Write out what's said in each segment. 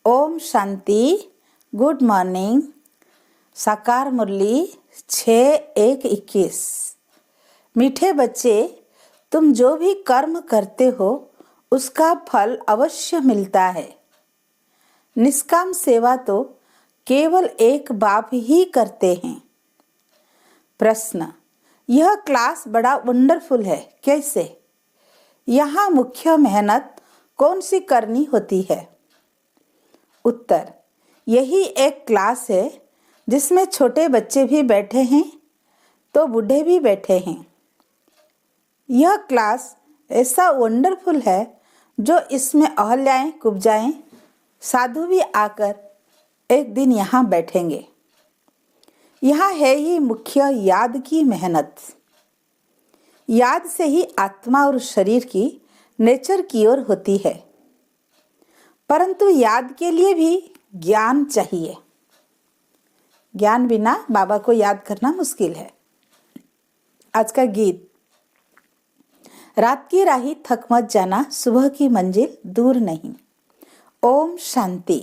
Om Shanti. Good morning. साकार मुरली 6-1-21। मीठे बच्चे, तुम जो भी कर्म करते हो उसका फल अवश्य मिलता है। निष्काम सेवा तो केवल एक बाप ही करते हैं। प्रश्न: यह क्लास बड़ा वंडरफुल है, कैसे? यहाँ मुख्य मेहनत कौन सी करनी होती है? उत्तर: यही एक क्लास है जिसमें छोटे बच्चे भी बैठे हैं तो बूढ़े भी बैठे हैं। यह क्लास ऐसा वंडरफुल है जो इसमें अहल्याएं कुब्जाएं साधु भी आकर एक दिन यहाँ बैठेंगे। यहाँ है ही मुख्य याद की मेहनत। याद से ही आत्मा और शरीर की नेचर की ओर होती है, परंतु याद के लिए भी ज्ञान चाहिए। ज्ञान बिना बाबा को याद करना मुश्किल है। आज का गीत: रात की राही थक मत जाना, सुबह की मंजिल दूर नहीं। ओम शांति।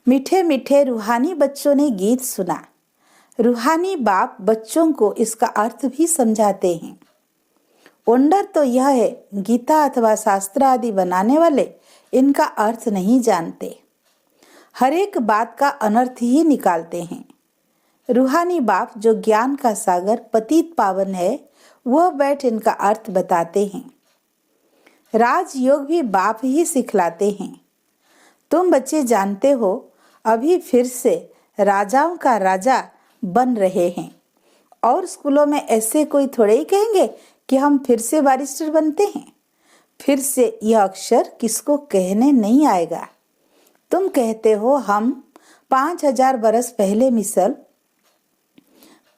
मीठे मीठे रूहानी बच्चों ने गीत सुना। रूहानी बाप बच्चों को इसका अर्थ भी समझाते हैं। वंडर तो यह है, गीता अथवा शास्त्र आदि बनाने वाले इनका अर्थ नहीं जानते, हर एक बात का अनर्थ ही निकालते हैं। रूहानी बाप जो ज्ञान का सागर पतित पावन है, वह बैठ इनका अर्थ बताते हैं। राजयोग भी बाप ही सिखलाते हैं। तुम बच्चे जानते हो, अभी फिर से राजाओं का राजा बन रहे हैं, और स्कूलों में ऐसे कोई थोड़े ही कहेंगे कि हम फिर से बैरिस्टर बनते हैं। फिर से यह अक्षर किसको कहने नहीं आएगा। तुम कहते हो हम 5000 बरस पहले मिसल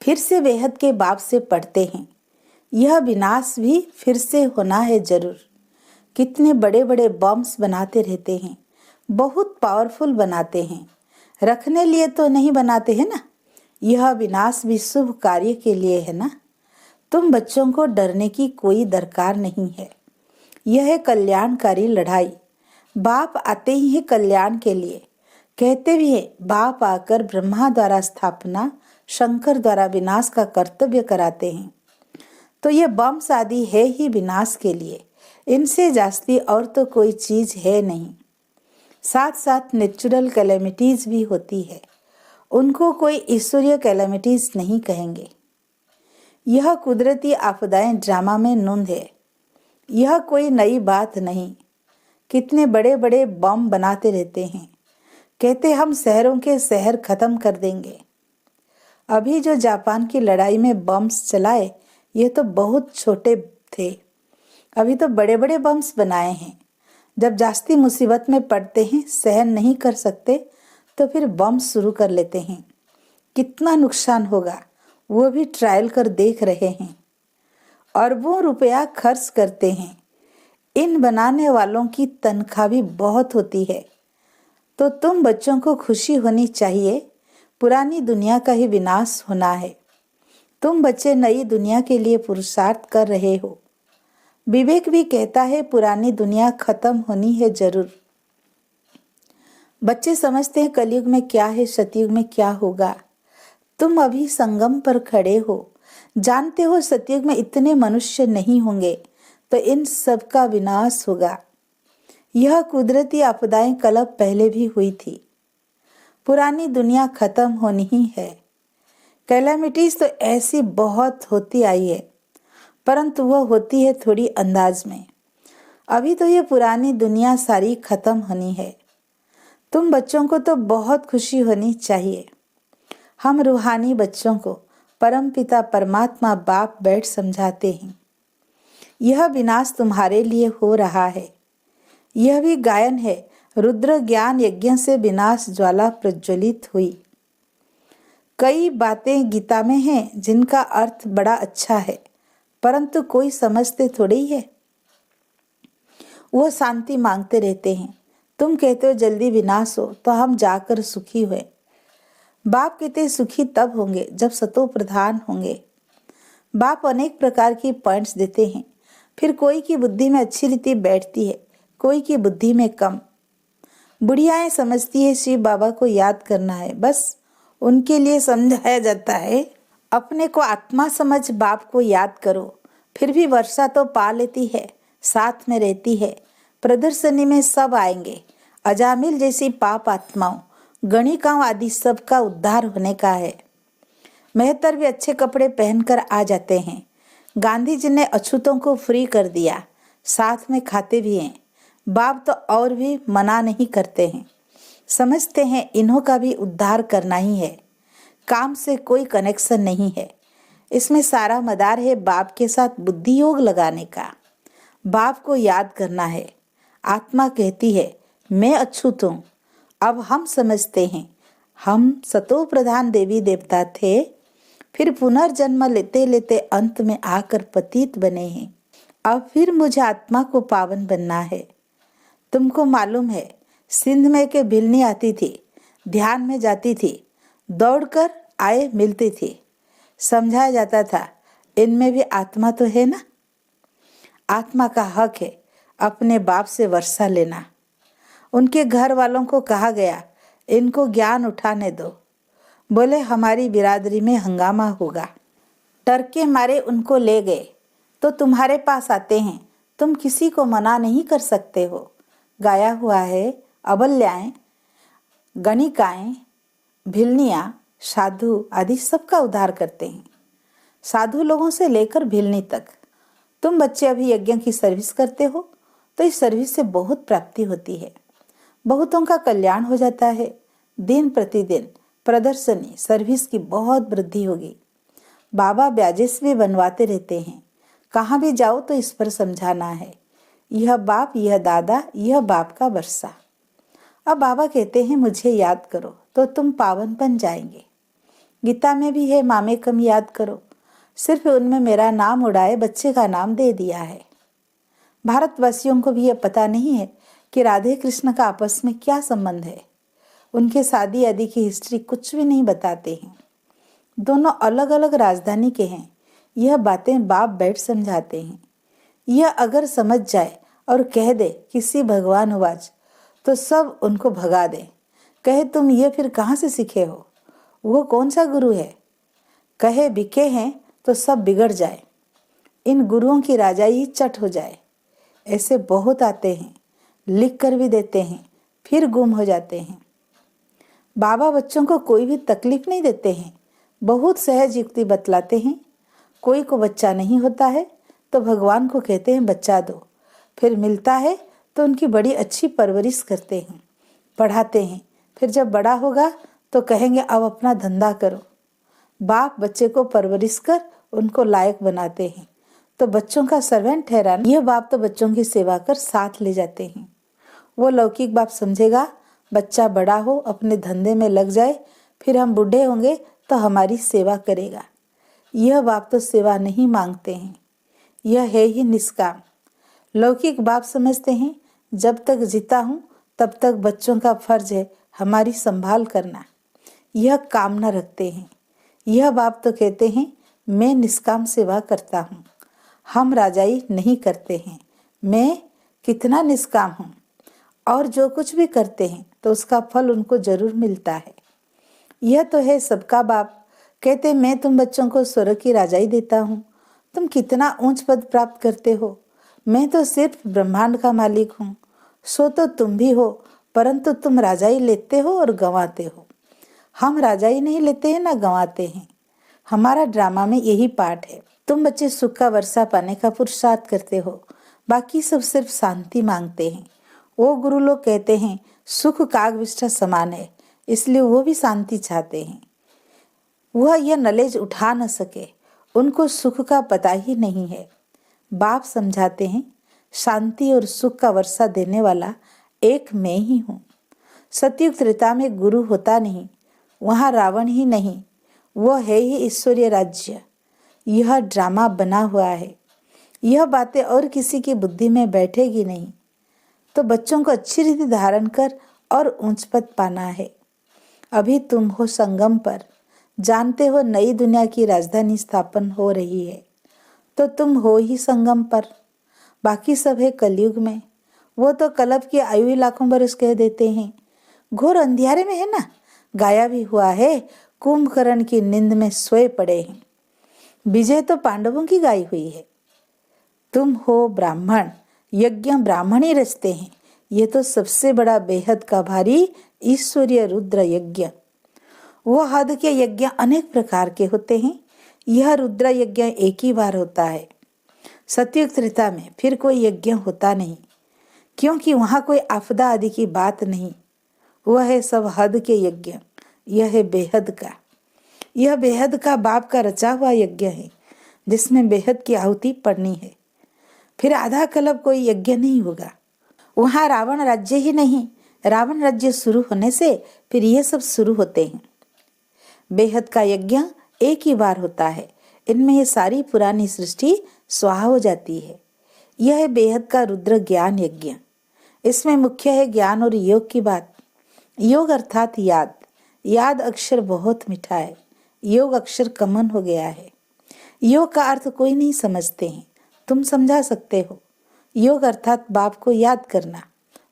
फिर से बेहद के बाप से पढ़ते हैं। यह विनाश भी फिर से होना है जरूर। कितने बड़े बड़े बम्स बनाते रहते हैं, बहुत पावरफुल बनाते हैं, रखने लिए तो नहीं बनाते हैं ना। यह विनाश भी शुभ कार्य के लिए है ना। तुम बच्चों को डरने की कोई दरकार नहीं है। यह है कल्याणकारी लड़ाई। बाप आते ही है कल्याण के लिए। कहते भी है, बाप आकर ब्रह्मा द्वारा स्थापना, शंकर द्वारा विनाश का कर्तव्य कराते हैं। तो ये बम्स आदि है ही विनाश के लिए, इनसे जास्ती और तो कोई चीज है नहीं। साथ साथ नेचुरल कैलेमिटीज भी होती है, उनको कोई ईश्वरीय कैलेमिटीज नहीं कहेंगे। यह कुदरती आपदाएं ड्रामा में नूंद है। यह कोई नई बात नहीं। कितने बड़े बड़े बम बनाते रहते हैं, कहते हम शहरों के शहर खत्म कर देंगे। अभी जो जापान की लड़ाई में बम्स चलाए, ये तो बहुत छोटे थे। अभी तो बड़े बड़े बम्स बनाए हैं। जब जास्ती मुसीबत में पड़ते हैं, सहन नहीं कर सकते, तो फिर बम्स शुरू कर लेते हैं। कितना नुकसान होगा वो भी ट्रायल कर देख रहे हैं। अरबों रुपया खर्च करते हैं। इन बनाने वालों की तनख्वाह भी बहुत होती है। तो तुम बच्चों को खुशी होनी चाहिए, पुरानी दुनिया का ही विनाश होना है। तुम बच्चे नई दुनिया के लिए पुरुषार्थ कर रहे हो। विवेक भी कहता है पुरानी दुनिया खत्म होनी है जरूर। बच्चे समझते हैं कलयुग में क्या है, सतयुग में क्या होगा। तुम अभी संगम पर खड़े हो, जानते हो सतयुग में इतने मनुष्य नहीं होंगे, तो इन सब का विनाश होगा। यह कुदरती आपदाएं कल पहले भी हुई थी। पुरानी दुनिया खत्म होनी ही है। कैलेमिटीज तो ऐसी बहुत होती आई है, परंतु वह होती है थोड़ी अंदाज में। अभी तो ये पुरानी दुनिया सारी खत्म होनी है। तुम बच्चों को तो बहुत खुशी होनी चाहिए। हम रूहानी बच्चों को परमपिता परमात्मा बाप बैठ समझाते हैं। यह विनाश तुम्हारे लिए हो रहा है। यह भी गायन है, रुद्र ज्ञान यज्ञ से विनाश ज्वाला प्रज्वलित हुई। कई बातें गीता में हैं जिनका अर्थ बड़ा अच्छा है, परंतु कोई समझते थोड़े ही है। वो शांति मांगते रहते हैं। तुम कहते हो जल्दी विनाश हो तो हम जाकर सुखी हुए। बाप कहते सुखी तब होंगे जब सतो प्रधान होंगे। बाप अनेक प्रकार की पॉइंट्स देते हैं, फिर कोई की बुद्धि में अच्छी रीति बैठती है, कोई की बुद्धि में कम। बुढ़ियाएं समझती है शिव बाबा को याद करना है, बस उनके लिए समझाया जाता है अपने को आत्मा समझ बाप को याद करो। फिर भी वर्षा तो पा लेती है, साथ में रहती है। प्रदर्शनी में सब आएंगे, अजामिल जैसी पाप आत्माओं, गणिकाओं आदि सबका उद्धार होने का है। मेहतर भी अच्छे कपड़े पहनकर आ जाते हैं। गांधी जी ने अछूतों को फ्री कर दिया, साथ में खाते भी हैं। बाप तो और भी मना नहीं करते हैं, समझते हैं इन्हों का भी उद्धार करना ही है। काम से कोई कनेक्शन नहीं है, इसमें सारा मदार है बाप के साथ बुद्धि योग लगाने का। बाप को याद करना है। आत्मा कहती है मैं अछूत हूँ। अब हम समझते हैं हम सतो प्रधान देवी देवता थे, फिर पुनर्जन्म लेते लेते अंत में आकर पतित बने हैं। अब फिर मुझे आत्मा को पावन बनना है। तुमको मालूम है सिंध में के भिलनी आती थी, ध्यान में जाती थी, दौड़कर आए मिलती थी। समझाया जाता था इनमें भी आत्मा तो है ना। आत्मा का हक है अपने बाप से वर्षा लेना। उनके घर वालों को कहा गया इनको ज्ञान उठाने दो। बोले हमारी बिरादरी में हंगामा होगा। डर के मारे उनको ले गए। तो तुम्हारे पास आते हैं, तुम किसी को मना नहीं कर सकते हो। गाया हुआ है अबल्याएं, गणिकाएं, भिलनियाँ, साधु आदि सबका उद्धार करते हैं, साधु लोगों से लेकर भिलनी तक। तुम बच्चे अभी यज्ञ की सर्विस करते हो तो इस सर्विस से बहुत प्राप्ति होती है, बहुतों का कल्याण हो जाता है। दिन प्रतिदिन प्रदर्शनी सर्विस की बहुत वृद्धि होगी। बाबा ब्याजेस भी बनवाते रहते हैं। कहाँ भी जाओ तो इस पर समझाना है, यह बाप, यह दादा, यह बाप का वर्षा। अब बाबा कहते हैं मुझे याद करो तो तुम पावन बन जाएंगे। गीता में भी है मामे कम याद करो, सिर्फ उनमें मेरा नाम उड़ाए बच्चे का नाम दे दिया है। भारतवासियों को भी यह पता नहीं है कि राधे कृष्ण का आपस में क्या संबंध है। उनके शादी आदि की हिस्ट्री कुछ भी नहीं बताते हैं। दोनों अलग अलग राजधानी के हैं। यह बातें बाप बैठ समझाते हैं। यह अगर समझ जाए और कह दे किसी भगवान हुआज तो सब उनको भगा दे। कहे तुम ये फिर कहाँ से सीखे हो, वो कौन सा गुरु है। कहे बिके हैं तो सब बिगड़ जाए, इन गुरुओं की राजाई चट हो जाए। ऐसे बहुत आते हैं, लिख कर भी देते हैं, फिर गुम हो जाते हैं। बाबा बच्चों को कोई भी तकलीफ नहीं देते हैं, बहुत सहज युक्ति बतलाते हैं। कोई को बच्चा नहीं होता है तो भगवान को कहते हैं बच्चा दो, फिर मिलता है तो उनकी बड़ी अच्छी परवरिश करते हैं, पढ़ाते हैं। फिर जब बड़ा होगा तो कहेंगे अब अपना धंधा करो। बाप बच्चे को परवरिश कर उनको लायक बनाते हैं तो बच्चों का सर्वेंट ठहराना, यह बाप तो बच्चों की सेवा कर साथ ले जाते हैं। वो लौकिक बाप समझेगा बच्चा बड़ा हो अपने धंधे में लग जाए, फिर हम बूढ़े होंगे तो हमारी सेवा करेगा। यह बाप तो सेवा नहीं मांगते हैं, यह है ही निष्काम। लौकिक बाप समझते हैं जब तक जीता हूँ तब तक बच्चों का फर्ज है हमारी संभाल करना, यह कामना रखते हैं। यह बाप तो कहते हैं मैं निष्काम सेवा करता हूँ, हम राजाई नहीं करते हैं। मैं कितना निष्काम हूँ, और जो कुछ भी करते हैं तो उसका फल उनको जरूर मिलता है। यह तो है सबका बाप। कहते मैं तुम बच्चों को स्वर्ग की राजाई देता हूँ, तुम कितना ऊंच पद प्राप्त करते हो। मैं तो सिर्फ ब्रह्मांड का मालिक हूँ, सो तो तुम भी हो, परंतु तुम राजाई लेते हो और गंवाते हो। हम राजाई नहीं लेते हैं ना गंवाते हैं। हमारा ड्रामा में यही पार्ट है। तुम बच्चे सुख का वर्षा पाने का पुरुषार्थ करते हो, बाकी सब सिर्फ शांति मांगते हैं। वो गुरु लोग कहते हैं सुख कागविष्ठा समान है, इसलिए वो भी शांति चाहते हैं। वह यह नॉलेज उठा न सके, उनको सुख का पता ही नहीं है। बाप समझाते हैं शांति और सुख का वर्षा देने वाला एक मैं ही हूँ। सतयुग त्रेता में गुरु होता नहीं, वहाँ रावण ही नहीं, वो है ही ईश्वरीय राज्य। यह ड्रामा बना हुआ है, यह बातें और किसी की बुद्धि में बैठेगी नहीं। तो बच्चों को अच्छी रीति धारण कर और ऊंच पद पाना है। अभी तुम हो संगम पर, जानते हो नई दुनिया की राजधानी स्थापन हो रही है, तो तुम हो ही संगम पर। बाकी सब है कलयुग में, वो तो कल्प की आयु ही लाखों बरस कह देते हैं। घोर अंधियारे में है ना, गाया भी हुआ है, कुंभकर्ण की नींद में सोए पड़े हैं। विजय तो पांडवों की गाई हुई है। तुम हो ब्राह्मण, यज्ञ ब्राह्मण ही रचते हैं। ये तो सबसे बड़ा बेहद का भारी ईश्वरीय रुद्र यज्ञ। वो हद के यज्ञ अनेक प्रकार के होते हैं, यह रुद्र यज्ञ एक ही बार होता है। सतयुग त्रेता में फिर कोई यज्ञ होता नहीं, क्योंकि वहां कोई आपदा आदि की बात नहीं। वह है सब हद के यज्ञ। यह है बेहद का, यह बेहद का बाप का रचा हुआ यज्ञ है, जिसमें बेहद की आहुति पड़नी है। फिर आधा कल्प कोई यज्ञ नहीं होगा। वहां रावण राज्य ही नहीं, रावण राज्य शुरू होने से फिर ये सब शुरू होते हैं। बेहद का यज्ञ एक ही बार होता है। इनमें ये सारी पुरानी सृष्टि स्वाहा हो जाती है। यह है बेहद का रुद्र ज्ञान यज्ञ। इसमें मुख्य है ज्ञान और योग की बात। योग अर्थात याद। याद अक्षर बहुत मीठा है, योग अक्षर कमन हो गया है। योग का अर्थ कोई नहीं समझते हैं, तुम समझा सकते हो। योग अर्थात बाप को याद करना।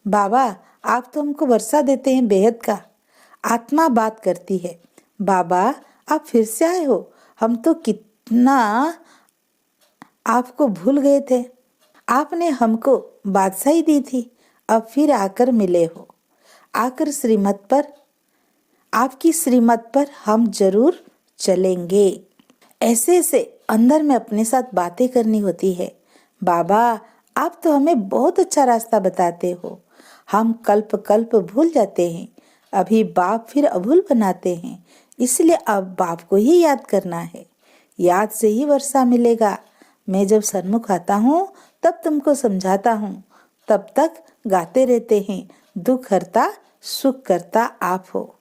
बाबा, आप तो हमको वर्षा देते हैं बेहद का। आत्मा बात करती है, बाबा आप फिर से आए हो, हम तो कितना आपको भूल गए थे। आपने हमको बादशाही दी थी, अब फिर आकर मिले हो। आकर श्रीमत पर, आपकी श्रीमत पर हम जरूर चलेंगे। ऐसे से अंदर में अपने साथ बातें करनी होती है। बाबा आप तो हमें बहुत अच्छा रास्ता बताते हो। हम कल्प कल्प भूल जाते हैं, अभी बाप फिर अभूल बनाते हैं। इसलिए अब बाप को ही याद करना है। याद से ही वर्षा मिलेगा। मैं जब सन्मुख आता हूँ तब तुमको समझाता हूँ, तब तक गाते रहते हैं, दुख हरता सुख करता आप हो।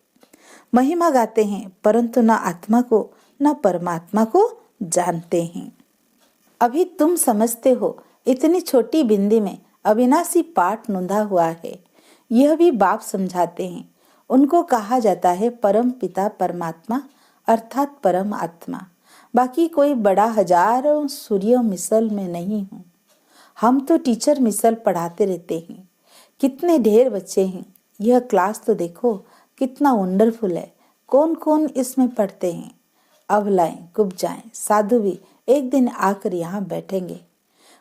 महिमा गाते हैं, परंतु न आत्मा को न परमात्मा को जानते हैं। अभी तुम समझते हो, इतनी छोटी बिंदी में अविनाशी पाठ नूंधा हुआ है। यह भी बाप समझाते हैं। उनको कहा जाता है परम पिता परमात्मा अर्थात परम आत्मा। बाकी कोई बड़ा हजारों सूर्यों मिसल में नहीं हूँ। हम तो टीचर मिसल पढ़ाते रहते हैं। कितने ढेर बच्चे हैं, यह क्लास तो देखो कितना वंडरफुल है। कौन कौन इसमें पढ़ते हैं। अबलाएं कुब्जाएं साधु भी एक दिन आकर यहाँ बैठेंगे।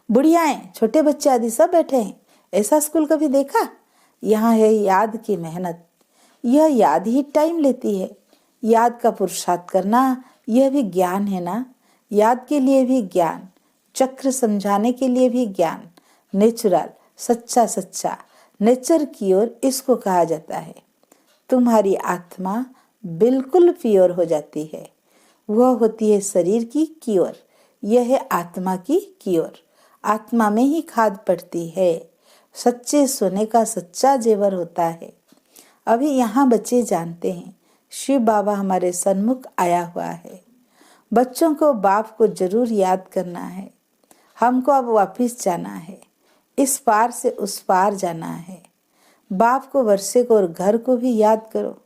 बुढ़ियाएं छोटे बच्चे आदि सब बैठे हैं। ऐसा स्कूल कभी देखा? यहाँ है याद की मेहनत। यह याद ही टाइम लेती है। याद का पुरुषार्थ करना यह भी ज्ञान है ना। याद के लिए भी ज्ञान, चक्र समझाने के लिए भी ज्ञान। नेचुरल, सच्चा सच्चा, नेचर की ओर इसको कहा जाता है। तुम्हारी आत्मा बिल्कुल प्योर हो जाती है। वह होती है शरीर की ओर, यह है आत्मा की ओर। आत्मा में ही खाद पड़ती है। सच्चे सोने का सच्चा जेवर होता है। अभी यहाँ बच्चे जानते हैं शिव बाबा हमारे सन्मुख आया हुआ है। बच्चों को बाप को जरूर याद करना है। हमको अब वापिस जाना है, इस पार से उस पार जाना है। बाप को, वर्षे को और घर को भी याद करो।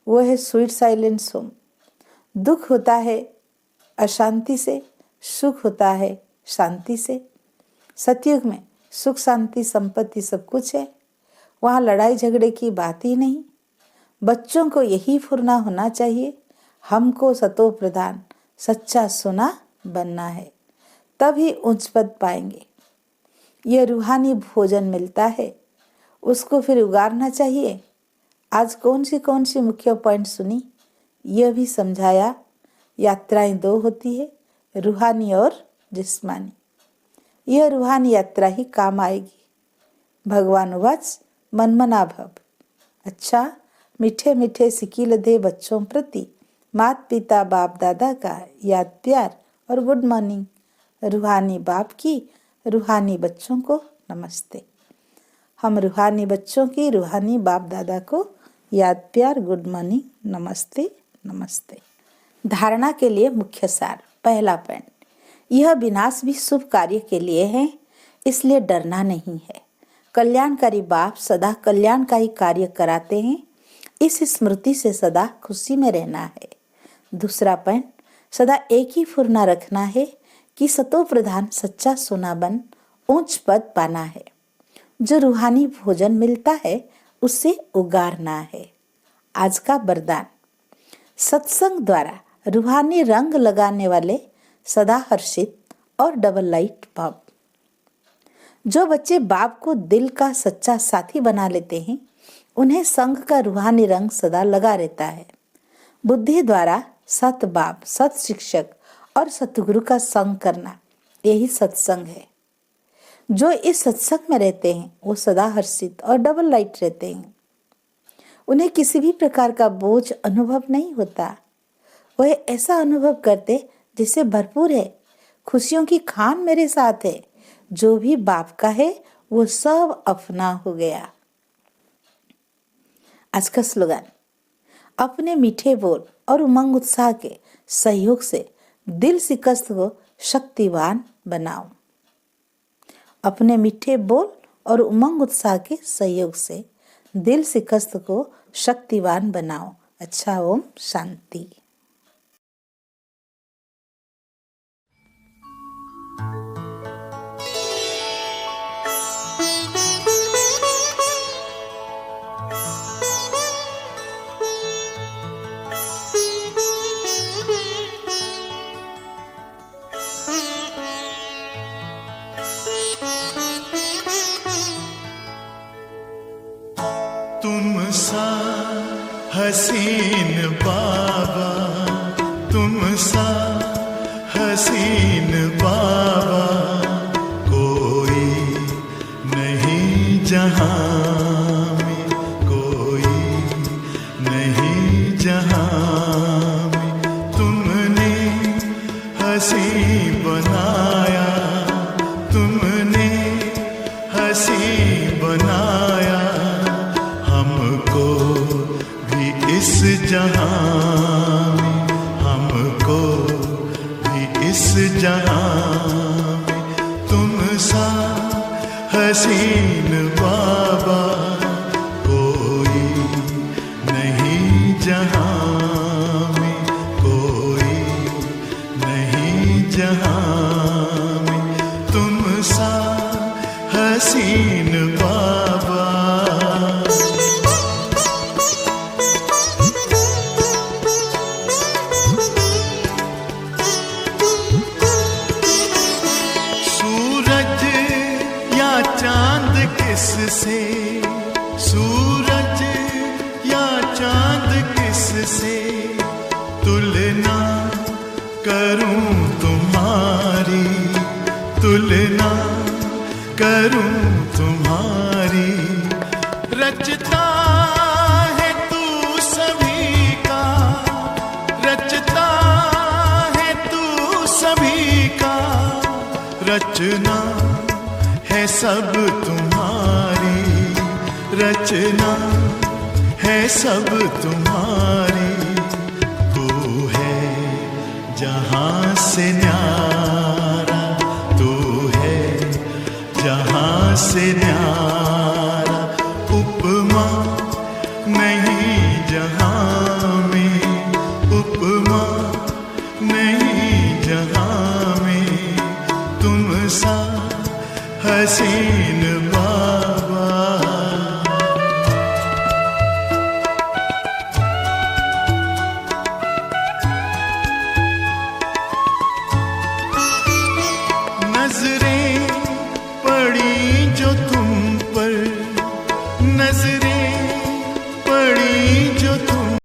वो है स्वीट साइलेंस होम। दुख होता है अशांति से, सुख होता है शांति से। सतयुग में सुख शांति संपत्ति सब कुछ है। वहाँ लड़ाई झगड़े की बात ही नहीं। बच्चों को यही फुरना होना चाहिए। हमको सतो प्रधान सच्चा सोना बनना है, तभी उच्च पद पाएंगे। यह रूहानी भोजन मिलता है, उसको फिर उगारना चाहिए। आज कौन सी मुख्य पॉइंट सुनी, यह भी समझाया। यात्राएं दो होती है, रूहानी और जिस्मानी। यह रूहानी यात्रा ही काम आएगी। भगवान वाच मनमना भव। अच्छा, मीठे मीठे सिकील दे बच्चों प्रति मात पिता बाप दादा का याद प्यार और गुड मॉर्निंग। रूहानी बाप की रूहानी बच्चों को नमस्ते। हम रूहानी बच्चों की रूहानी बाप दादा को याद प्यार गुड मॉर्निंग नमस्ते नमस्ते। धारणा के लिए मुख्य सार। पहला पॉइंट, यह विनाश भी शुभ कार्य के लिए है, इसलिए डरना नहीं है। कल्याणकारी बाप सदा कल्याणकारी कार्य कराते हैं, इस स्मृति से सदा खुशी में रहना है। दूसरा पॉइंट, सदा एक ही फुरना रखना है कि सतो प्रधान सच्चा सोना बन ऊंच पद पाना है। जो रूहानी भोजन मिलता है उससे उगारना है। आज का वरदान, सत्संग द्वारा रूहानी रंग लगाने वाले सदा हर्षित और डबल लाइट बाप। जो बच्चे बाप को दिल का सच्चा साथी बना लेते हैं उन्हें संग का रूहानी रंग सदा लगा रहता है। बुद्धि द्वारा सत बाप, सत शिक्षक और सतगुरु का संग करना, यही सत्संग है। जो इस सत्संग में रहते हैं वो सदा हर्षित और डबल लाइट रहते हैं। उन्हें किसी भी प्रकार का बोझ अनुभव नहीं होता। वह ऐसा अनुभव करते जिससे भरपूर है, खुशियों की खान मेरे साथ है। जो भी बाप का है वो सब अपना हो गया। आज का स्लोगन, अपने मीठे बोल और उमंग उत्साह के सहयोग से दिल शिकस्त को शक्तिवान बनाओ। अपने मीठे बोल और उमंग उत्साह के सहयोग से दिल शिकस्त को शक्तिवान बनाओ। अच्छा, ओम शांति। तुम सा हसीन बाबा, तुम सा हसीन बाबा, कोई नहीं जहां में, कोई नहीं जहां में। तुमने हसी बनाया, तुमने हसी बनाया हमको भी इस जहां में, हमको भी इस जहां में। तुम सा हसीन बाबा, कोई नहीं जहां में, कोई नहीं जहां में। तुम सा हसीन बाबा। चांद किससे, सूरज या चांद किससे तुलना करूं तुम्हारी, तुलना करूं तुम्हारी। रचता है तू सभी का, रचता है तू सभी का। रचना है सब तुम्हारी, रचना है सब तुम्हारी। तू है जहां से न्यारा, तू है जहां से न्यारा। उपमा नहीं जहां में, उपमा नहीं जहां में। तुम सा हसीन बाबा। नजरें पड़ी जो तुम पर, नजरें पड़ी